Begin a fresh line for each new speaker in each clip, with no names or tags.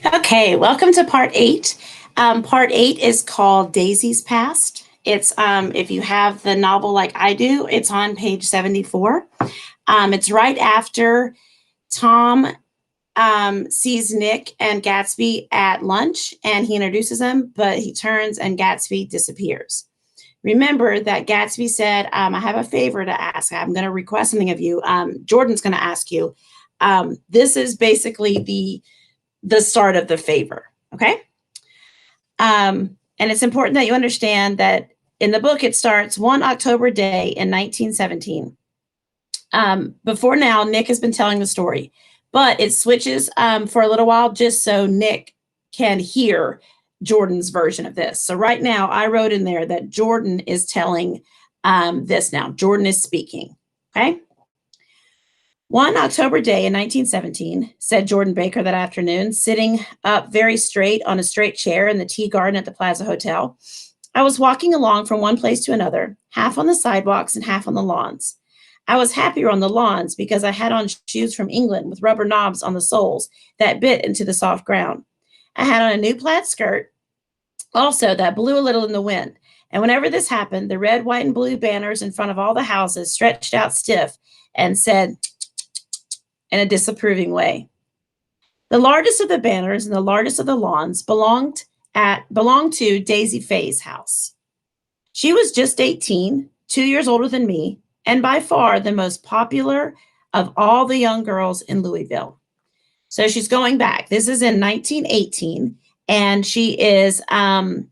Okay, welcome to part eight. Part eight is called Daisy's Past. It's if you have the novel like I do, it's on page 74. It's right after Tom sees Nick and Gatsby at lunch and he introduces them, but he turns and Gatsby disappears. Remember that Gatsby said, I have a favor to ask. I'm going to request something of you. Jordan's going to ask you. This is basically the start of the favor. Okay. And it's important that you understand that in the book, it starts one October day in 1917. Before now, Nick has been telling the story, but it switches for a little while just so Nick can hear Jordan's version of this. So right now, I wrote in there that Jordan is telling this now. Jordan is speaking. Okay. One October day in 1917, said Jordan Baker that afternoon, sitting up very straight on a straight chair in the tea garden at the Plaza Hotel, I was walking along from one place to another, half on the sidewalks and half on the lawns. I was happier on the lawns because I had on shoes from England with rubber knobs on the soles that bit into the soft ground. I had on a new plaid skirt, also that blew a little in the wind. And whenever this happened, the red, white, and blue banners in front of all the houses stretched out stiff and said, in a disapproving way. The largest of the banners and the largest of the lawns belonged to Daisy Faye's house. She was just 18, 2 years older than me, and by far the most popular of all the young girls in Louisville. So she's going back. This is in 1918, and she is, no,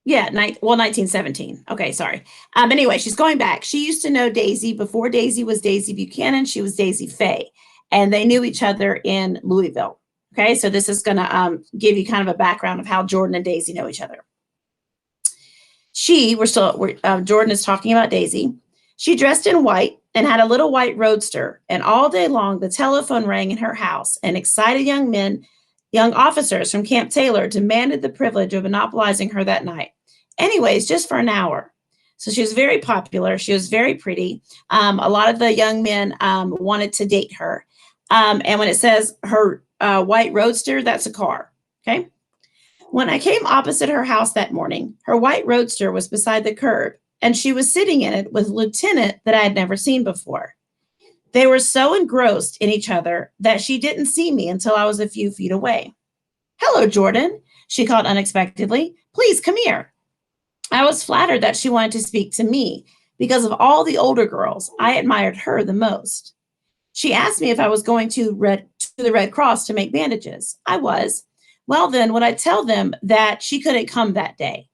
yeah, 1917. Okay, sorry. Anyway, she's going back. She used to know Daisy before Daisy was Daisy Buchanan. She was Daisy Faye, and they knew each other in Louisville. Okay, so this is going to give you kind of a background of how Jordan and Daisy know each other. Jordan is talking about Daisy. She dressed in white and had a little white roadster, and all day long the telephone rang in her house, and excited young officers from Camp Taylor demanded the privilege of monopolizing her that night. Anyways, just for an hour. So she was very popular. She was very pretty. A lot of the young men wanted to date her. And when it says her white roadster, that's a car. Okay. When I came opposite her house that morning, her white roadster was beside the curb, and she was sitting in it with a lieutenant that I had never seen before. They were so engrossed in each other that she didn't see me until I was a few feet away. Hello, Jordan, she called unexpectedly. Please come here. I was flattered that she wanted to speak to me because of all the older girls, I admired her the most. She asked me if I was going to the Red Cross to make bandages. I was. Well, then would I tell them that she couldn't come that day?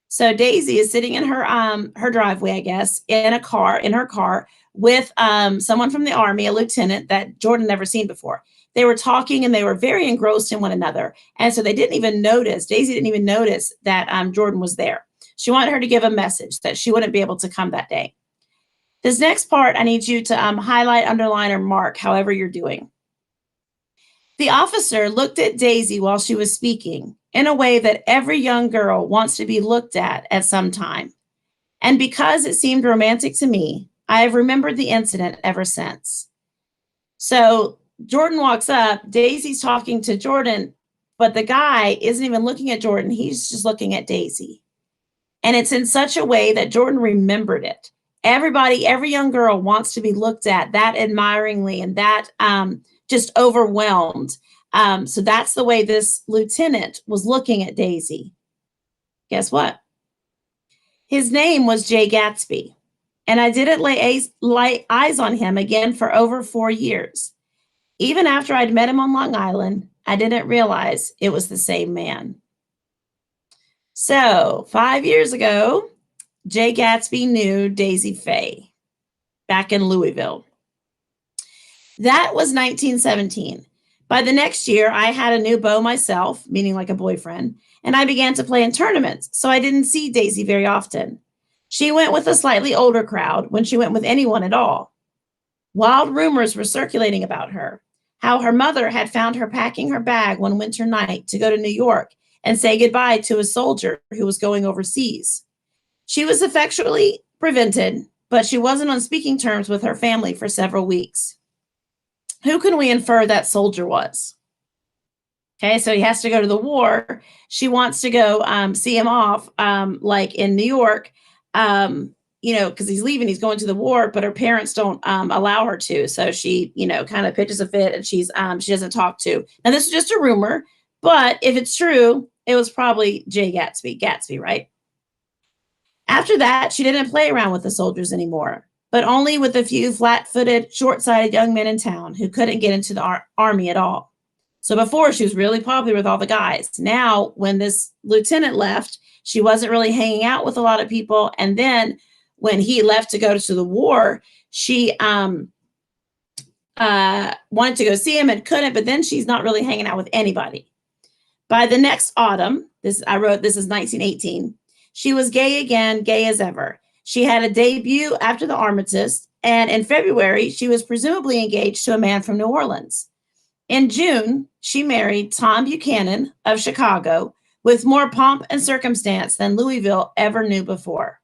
So Daisy is sitting in her driveway, I guess, in her car with someone from the Army, a lieutenant that Jordan never seen before. They were talking and they were very engrossed in one another. And so Daisy didn't even notice that Jordan was there. She wanted her to give a message that she wouldn't be able to come that day. This next part, I need you to highlight, underline, or mark, however you're doing. The officer looked at Daisy while she was speaking in a way that every young girl wants to be looked at some time. And because it seemed romantic to me, I have remembered the incident ever since. So Jordan walks up, Daisy's talking to Jordan, but the guy isn't even looking at Jordan. He's just looking at Daisy. And it's in such a way that Jordan remembered it. Every young girl wants to be looked at that admiringly and that just overwhelmed. So that's the way this lieutenant was looking at Daisy. Guess what? His name was Jay Gatsby. And I didn't lay eyes on him again for over 4 years. Even after I'd met him on Long Island, I didn't realize it was the same man. So 5 years ago, Jay Gatsby knew Daisy Faye back in Louisville. That was 1917. By the next year, I had a new beau myself, meaning like a boyfriend, and I began to play in tournaments, so I didn't see Daisy very often. She went with a slightly older crowd when she went with anyone at all. Wild rumors were circulating about her, how her mother had found her packing her bag one winter night to go to New York and say goodbye to a soldier who was going overseas. She was effectually prevented, but she wasn't on speaking terms with her family for several weeks. Who can we infer that soldier was? Okay, so he has to go to the war. She wants to go see him off, like in New York, because he's leaving, he's going to the war, but her parents don't allow her to. So she, kind of pitches a fit, and she doesn't talk to. Now this is just a rumor, but if it's true, it was probably Jay Gatsby, right? After that, she didn't play around with the soldiers anymore, but only with a few flat-footed, short-sighted young men in town who couldn't get into the army at all. So before, she was really popular with all the guys. Now, when this lieutenant left, she wasn't really hanging out with a lot of people. And then when he left to go to the war, she wanted to go see him and couldn't, but then she's not really hanging out with anybody. By the next autumn, this is 1918, she was gay again, gay as ever. She had a debut after the armistice, and in February, she was presumably engaged to a man from New Orleans. In June, she married Tom Buchanan of Chicago with more pomp and circumstance than Louisville ever knew before.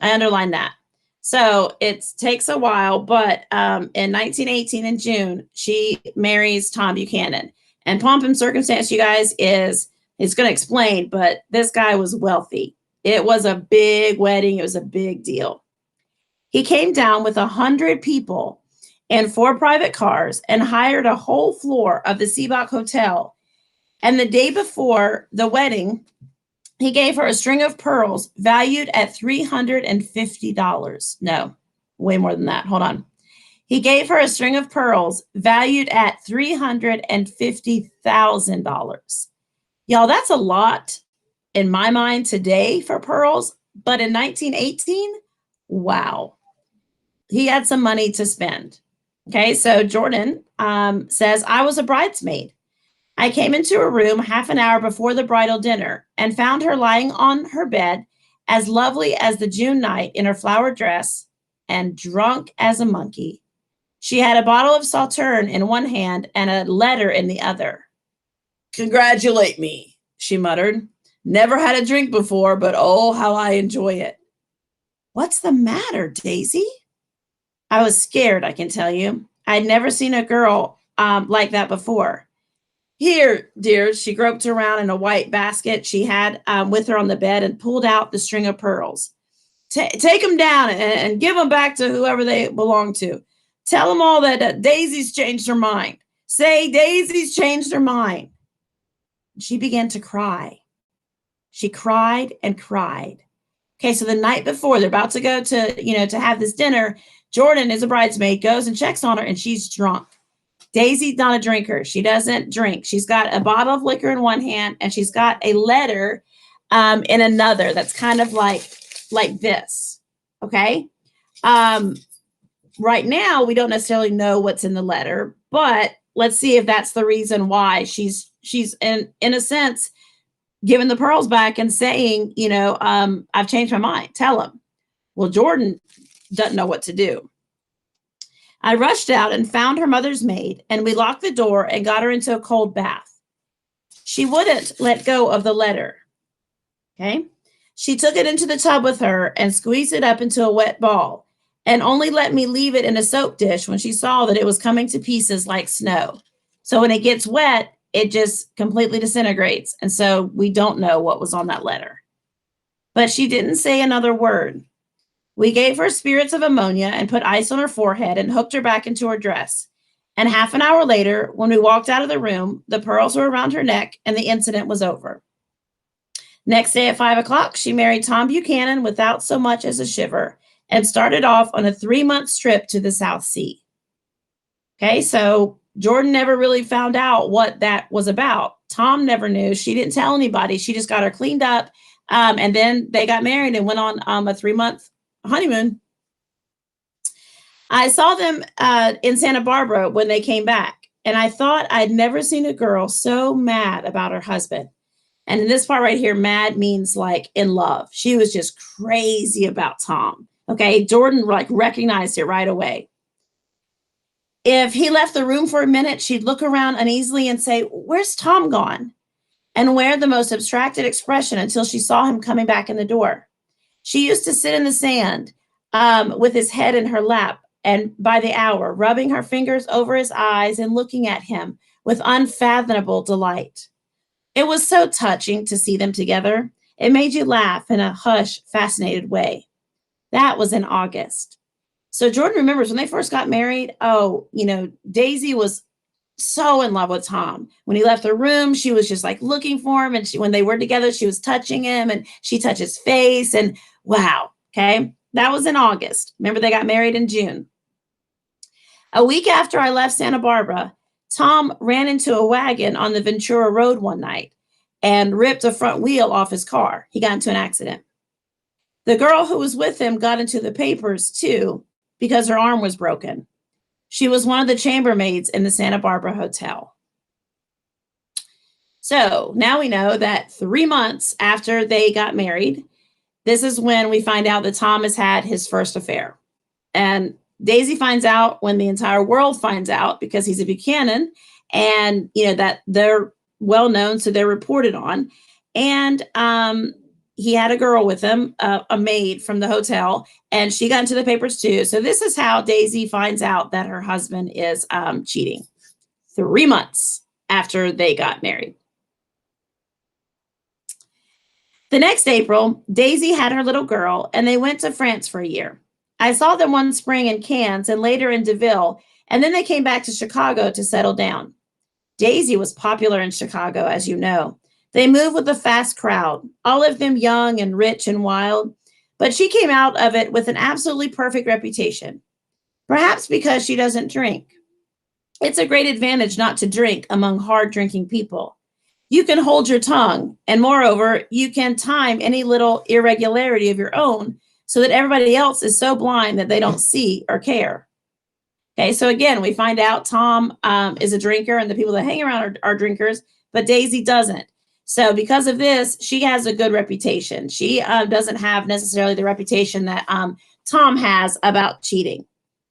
I underline that. So it takes a while, but in 1918 in June, she marries Tom Buchanan. And pomp and circumstance, you guys, it's going to explain, but this guy was wealthy. It was a big wedding. It was a big deal. He came down with 100 people and 4 private cars and hired a whole floor of the Seebach Hotel. And the day before the wedding, he gave her a string of pearls valued at $350. No, way more than that. Hold on. He gave her a string of pearls valued at $350,000. Y'all, that's a lot in my mind today for pearls, but in 1918, wow. He had some money to spend. Okay, so Jordan says, I was a bridesmaid. I came into her room half an hour before the bridal dinner and found her lying on her bed, as lovely as the June night in her flowered dress and drunk as a monkey. She had a bottle of Sauterne in one hand and a letter in the other. Congratulate me, she muttered. Never had a drink before, but oh, how I enjoy it. What's the matter, Daisy? I was scared, I can tell you. I'd never seen a girl like that before. Here, dear, she groped around in a white basket she had with her on the bed and pulled out the string of pearls. Take them down and give them back to whoever they belong to. Tell them all that Daisy's changed her mind. Say Daisy's changed her mind. She began to cry. She cried and cried. Okay, so the night before they're about to go to have this dinner, Jordan is a bridesmaid, goes and checks on her, and she's drunk. Daisy's not a drinker. She doesn't drink. She's got a bottle of liquor in one hand, and she's got a letter in another that's kind of like this, okay? Right now, we don't necessarily know what's in the letter, but let's see if that's the reason why she's in a sense giving the pearls back and saying, I've changed my mind. Tell him. Well, Jordan doesn't know what to do. I rushed out and found her mother's maid, and we locked the door and got her into a cold bath. She wouldn't let go of the letter. Okay. She took it into the tub with her and squeezed it up into a wet ball, and only let me leave it in a soap dish when she saw that it was coming to pieces like snow. So when it gets wet, it just completely disintegrates. And so we don't know what was on that letter. But she didn't say another word. We gave her spirits of ammonia and put ice on her forehead and hooked her back into her dress. And half an hour later, when we walked out of the room, the pearls were around her neck and the incident was over. Next day at 5 o'clock, she married Tom Buchanan without so much as a shiver and started off on a 3-month trip to the South Sea. Okay, so Jordan never really found out what that was about. Tom never knew. She didn't tell anybody. She just got her cleaned up. And then they got married and went on a 3-month honeymoon. I saw them in Santa Barbara when they came back, and I thought I'd never seen a girl so mad about her husband. And in this part right here, mad means like in love. She was just crazy about Tom. Okay, Jordan recognized it right away. If he left the room for a minute, she'd look around uneasily and say, "Where's Tom gone?" and wear the most abstracted expression until she saw him coming back in the door. She used to sit in the sand with his head in her lap and by the hour, rubbing her fingers over his eyes and looking at him with unfathomable delight. It was so touching to see them together. It made you laugh in a hushed, fascinated way. That was in August. So Jordan remembers when they first got married. Oh, Daisy was so in love with Tom. When he left the room, she was just like looking for him. And when they were together, she was touching him and she touched his face. And wow. Okay. That was in August. Remember, they got married in June. A week after I left Santa Barbara, Tom ran into a wagon on the Ventura Road one night and ripped a front wheel off his car. He got into an accident. The girl who was with him got into the papers too because her arm was broken. She was one of the chambermaids in the Santa Barbara hotel. So now we know that 3 months after they got married, this is when we find out that Tom has had his first affair. And Daisy finds out when the entire world finds out because he's a Buchanan, and that they're well known, so they're reported on. And he had a girl with him, a maid from the hotel, and she got into the papers too. So this is how Daisy finds out that her husband is cheating 3 months after they got married. The next April, Daisy had her little girl, and they went to France for a year. I saw them one spring in Cannes and later in Deauville, and then they came back to Chicago to settle down. Daisy was popular in Chicago, as you know. They moved with a fast crowd, all of them young and rich and wild, but she came out of it with an absolutely perfect reputation, perhaps because she doesn't drink. It's a great advantage not to drink among hard drinking people. You can hold your tongue, and moreover, you can time any little irregularity of your own so that everybody else is so blind that they don't see or care. Okay, so again, we find out Tom is a drinker and the people that hang around are drinkers, but Daisy doesn't. So because of this, she has a good reputation. She doesn't have necessarily the reputation that Tom has about cheating.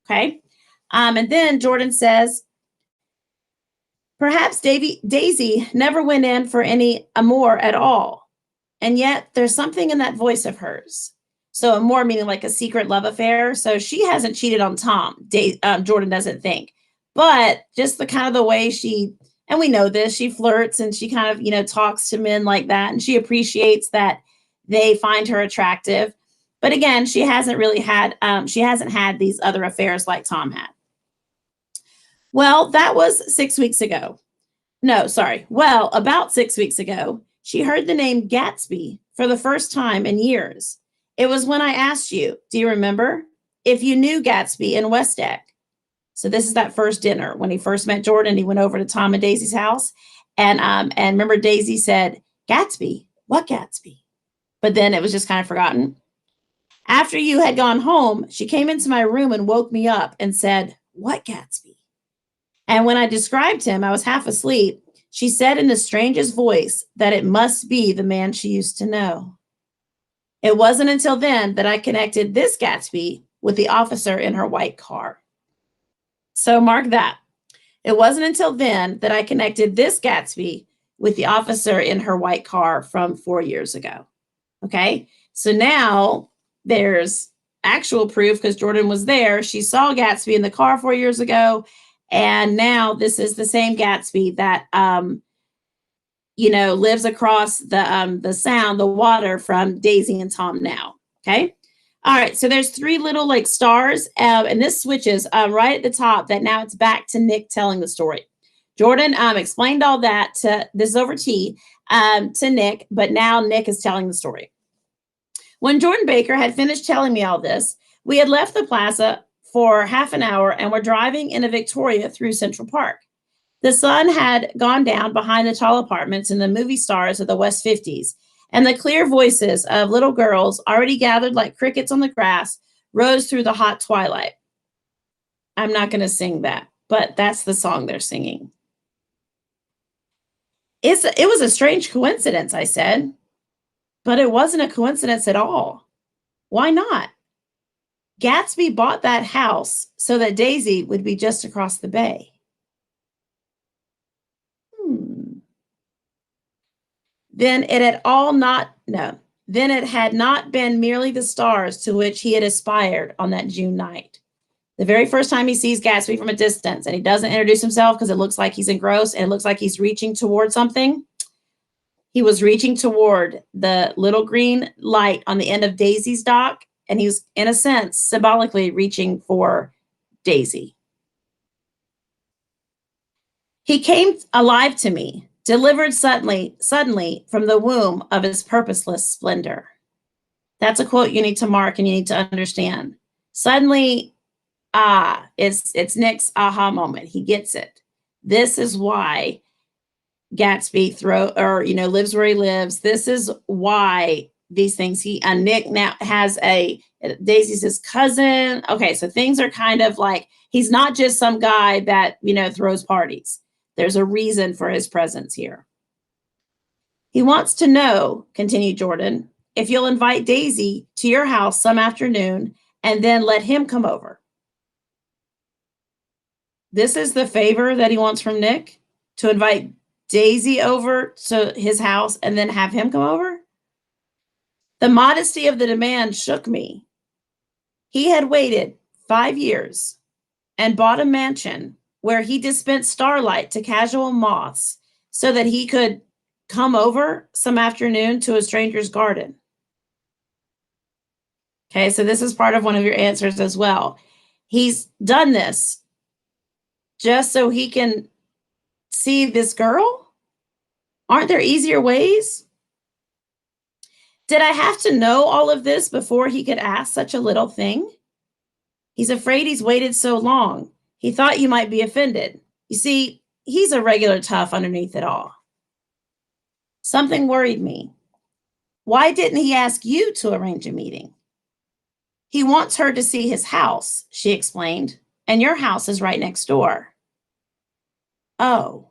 Okay, and then Jordan says, perhaps Daisy never went in for any amour at all. And yet there's something in that voice of hers. So amour meaning like a secret love affair. So she hasn't cheated on Tom. Jordan doesn't think. But just the kind of the way she, and we know this, she flirts and she kind of, talks to men like that. And she appreciates that they find her attractive. But again, she hasn't had these other affairs like Tom had. Well, that was 6 weeks ago. No, sorry. Well, about 6 weeks ago, she heard the name Gatsby for the first time in years. It was when I asked you, do you remember, if you knew Gatsby in West Deck? So this is that first dinner. When he first met Jordan, he went over to Tom and Daisy's house. And remember, Daisy said, Gatsby? What Gatsby? But then it was just kind of forgotten. After you had gone home, she came into my room and woke me up and said, what Gatsby? And when I described him, I was half asleep. She said in the strangest voice that it must be the man she used to know. It wasn't until then that I connected this Gatsby with the officer in her white car. So mark that. It wasn't until then that I connected this Gatsby with the officer in her white car from 4 years ago. Okay, so now there's actual proof because Jordan was there. She saw Gatsby in the car 4 years ago. And now this is the same Gatsby that, lives across the sound, the water from Daisy and Tom now. Okay. All right. So there's 3 little like stars, and this switches right at the top that now it's back to Nick telling the story. Jordan explained all that this is over tea to Nick, but now Nick is telling the story. When Jordan Baker had finished telling me all this, we had left the plaza for half an hour and were driving in a Victoria through Central Park. The sun had gone down behind the tall apartments and the movie stars of the West 50s, and the clear voices of little girls already gathered like crickets on the grass rose through the hot twilight. I'm not going to sing that, but that's the song they're singing. It was a strange coincidence, I said, but it wasn't a coincidence at all. Why not? Gatsby bought that house so that Daisy would be just across the bay. Then it had not been merely the stars to which he had aspired on that June night. The very first time he sees Gatsby from a distance, and he doesn't introduce himself because it looks like he's engrossed and it looks like he's reaching toward something. He was reaching toward the little green light on the end of Daisy's dock, and he was, in a sense, symbolically reaching for Daisy. He came alive to me, delivered suddenly from the womb of his purposeless splendor. That's a quote you need to mark and you need to understand. Suddenly, it's Nick's aha moment. He gets it. This is why Gatsby lives where he lives. This is why these things. Nick now has Daisy's his cousin. Okay, so things are kind of like he's not just some guy that throws parties. There's a reason for his presence here. He wants to know, continued Jordan, if you'll invite Daisy to your house some afternoon and then let him come over. This is the favor that he wants from Nick, to invite Daisy over to his house and then have him come over. The modesty of the demand shook me. He had waited 5 years and bought a mansion where he dispensed starlight to casual moths so that he could come over some afternoon to a stranger's garden. Okay, so this is part of one of your answers as well. He's done this just so he can see this girl? Aren't there easier ways? Did I have to know all of this before he could ask such a little thing? He's afraid he's waited so long. He thought you might be offended. You see, he's a regular tough underneath it all. Something worried me. Why didn't he ask you to arrange a meeting? He wants her to see his house, she explained, and your house is right next door. Oh.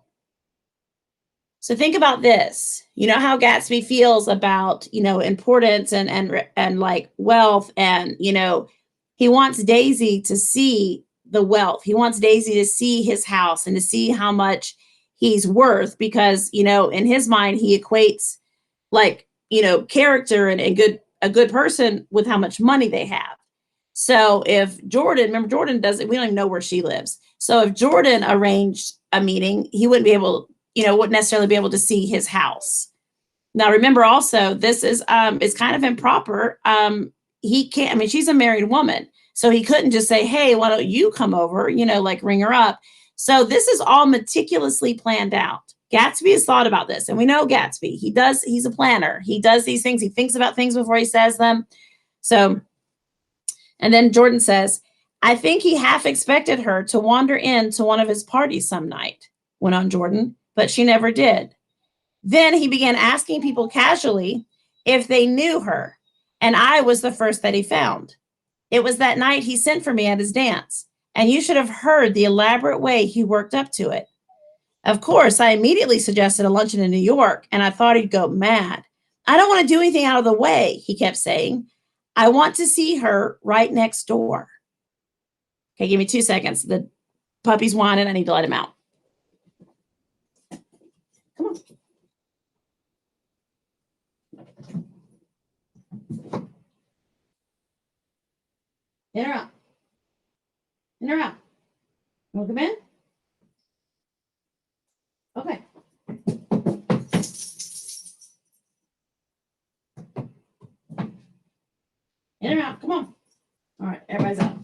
So think about this. You know how Gatsby feels about, importance and like wealth, and, he wants Daisy to see the wealth. He wants Daisy to see his house and to see how much he's worth, because, in his mind, he equates like, character and a good person with how much money they have. So if Jordan doesn't, we don't even know where she lives. So if Jordan arranged a meeting, he wouldn't be able, wouldn't necessarily be able to see his house. Now, remember also, this is kind of improper. He can't, she's a married woman, so he couldn't just say, hey, why don't you come over, like ring her up. So this is all meticulously planned out. Gatsby has thought about this, and we know Gatsby. He's a planner. He does these things. He thinks about things before he says them. So, and then Jordan says, I think he half expected her to wander into one of his parties some night, went on Jordan, but she never did. Then he began asking people casually if they knew her, and I was the first that he found. It was that night he sent for me at his dance, and you should have heard the elaborate way he worked up to it. Of course, I immediately suggested a luncheon in New York, and I thought he'd go mad. I don't want to do anything out of the way, he kept saying. I want to see her right next door. Okay, give me 2 seconds. The puppy's whining. I need to let him out. Come on. In or out? In or out? You want to come in? Okay. In or out? Come on. All right, everybody's out.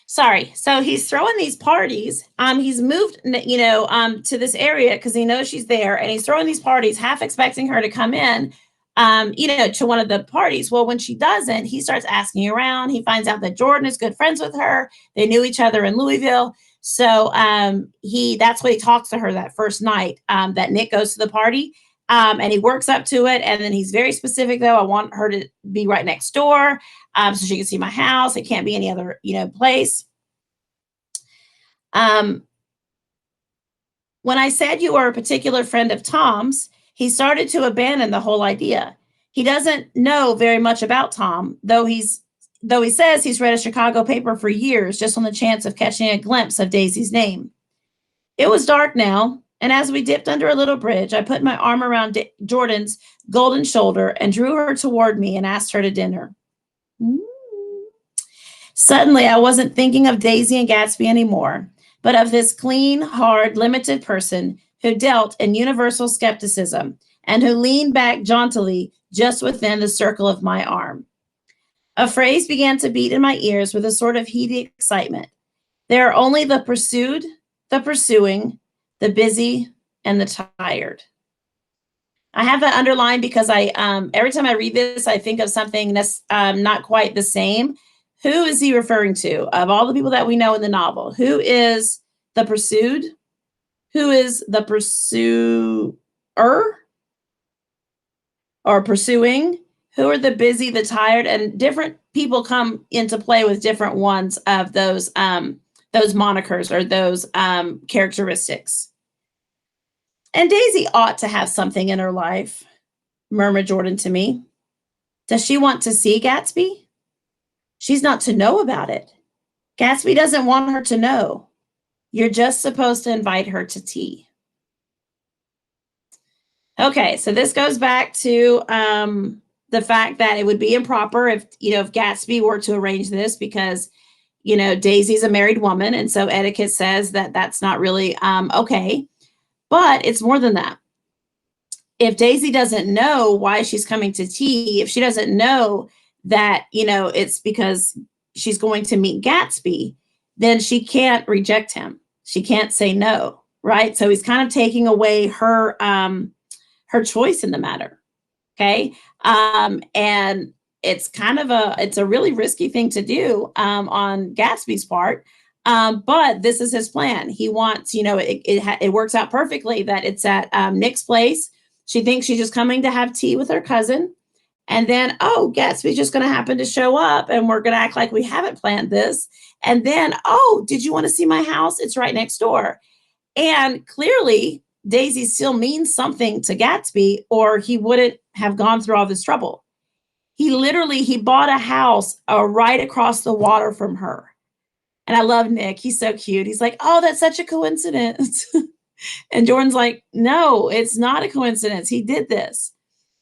Sorry. So he's throwing these parties. He's moved, to this area because he knows she's there, and he's throwing these parties, half expecting her to come in, to one of the parties. Well, when she doesn't, he starts asking around. He finds out that Jordan is good friends with her. They knew each other in Louisville. So that's what he talks to her that first night that Nick goes to the party. And he works up to it. And then he's very specific, though. I want her to be right next door so she can see my house. It can't be any other, place. When I said you are a particular friend of Tom's, he started to abandon the whole idea. He doesn't know very much about Tom, though he says he's read a Chicago paper for years just on the chance of catching a glimpse of Daisy's name. It was dark now, And as we dipped under a little bridge, I put my arm around Jordan's golden shoulder and drew her toward me and asked her to dinner. Mm. Suddenly, I wasn't thinking of Daisy and Gatsby anymore, but of this clean, hard, limited person who dealt in universal skepticism and who leaned back jauntily just within the circle of my arm. A phrase began to beat in my ears with a sort of heated excitement. There are only the pursued, the pursuing, the busy, and the tired. I have that underlined because I every time I read this, I think of something that's not quite the same. Who is he referring to? Of all the people that we know in the novel, who is the pursued? Who is the pursuer or pursuing? Who are the busy, the tired? And different people come into play with different ones of those monikers or those characteristics. And Daisy ought to have something in her life, murmured Jordan to me. Does she want to see Gatsby? She's not to know about it. Gatsby doesn't want her to know. You're just supposed to invite her to tea. Okay, so this goes back to the fact that it would be improper if Gatsby were to arrange this because, Daisy's a married woman. And so etiquette says that that's not really okay. But it's more than that. If Daisy doesn't know why she's coming to tea, if she doesn't know that, it's because she's going to meet Gatsby, then she can't reject him. She can't say no, right? So he's kind of taking away her choice in the matter. Okay. And it's kind of it's a really risky thing to do on Gatsby's part. But this is his plan. He wants, it works out perfectly that it's at Nick's place. She thinks she's just coming to have tea with her cousin. And then, Gatsby's just going to happen to show up and we're going to act like we haven't planned this. And then, did you want to see my house? It's right next door. And clearly, Daisy still means something to Gatsby or he wouldn't have gone through all this trouble. He bought a house right across the water from her. And I love Nick. He's so cute. He's like, oh, that's such a coincidence. And Jordan's like, no, it's not a coincidence. He did this.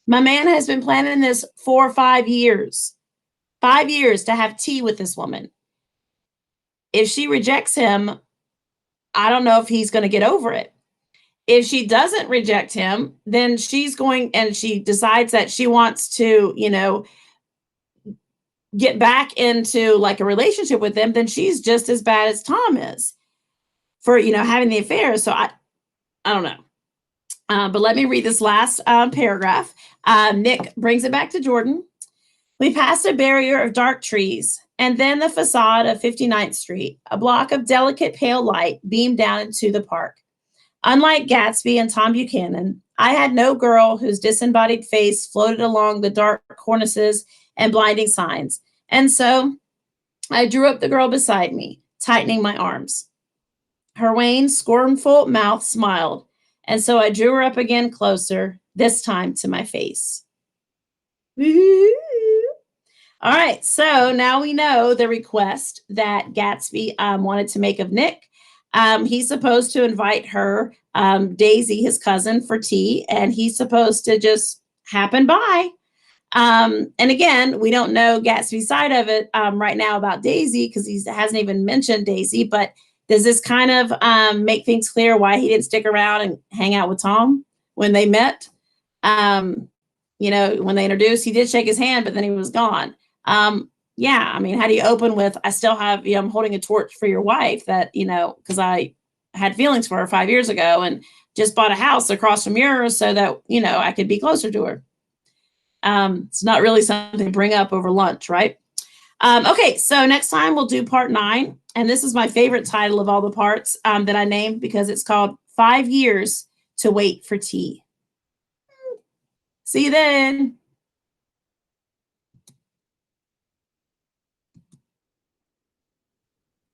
My man has been planning this for 5 years. 5 years to have tea with this woman. If she rejects him, I don't know if he's going to get over it. If she doesn't reject him, then she decides that she wants to, get back into like a relationship with them, then she's just as bad as Tom is for, having the affair. So I don't know. But let me read this last paragraph. Nick brings it back to Jordan. We passed a barrier of dark trees and then the facade of 59th Street. A block of delicate pale light beamed down into the park. Unlike Gatsby and Tom Buchanan, I had no girl whose disembodied face floated along the dark cornices and blinding signs. And so I drew up the girl beside me, tightening my arms. Her wan, scornful mouth smiled, and so I drew her up again closer, this time to my face. Woo-hoo. All right, so now we know the request that Gatsby wanted to make of Nick. He's supposed to invite her, Daisy, his cousin, for tea, and he's supposed to just happen by. And again, we don't know Gatsby's side of it right now about Daisy because he hasn't even mentioned Daisy, but does this kind of make things clear why he didn't stick around and hang out with Tom when they met? When they introduced, he did shake his hand, but then he was gone. Yeah, I mean, how do you open with, I still have, I'm holding a torch for your wife that, because I had feelings for her 5 years ago and just bought a house across from yours so that, I could be closer to her. It's not really something to bring up over lunch, right? Okay, so next time we'll do part 9. And this is my favorite title of all the parts that I named because it's called 5 Years to Wait for Tea. See you then.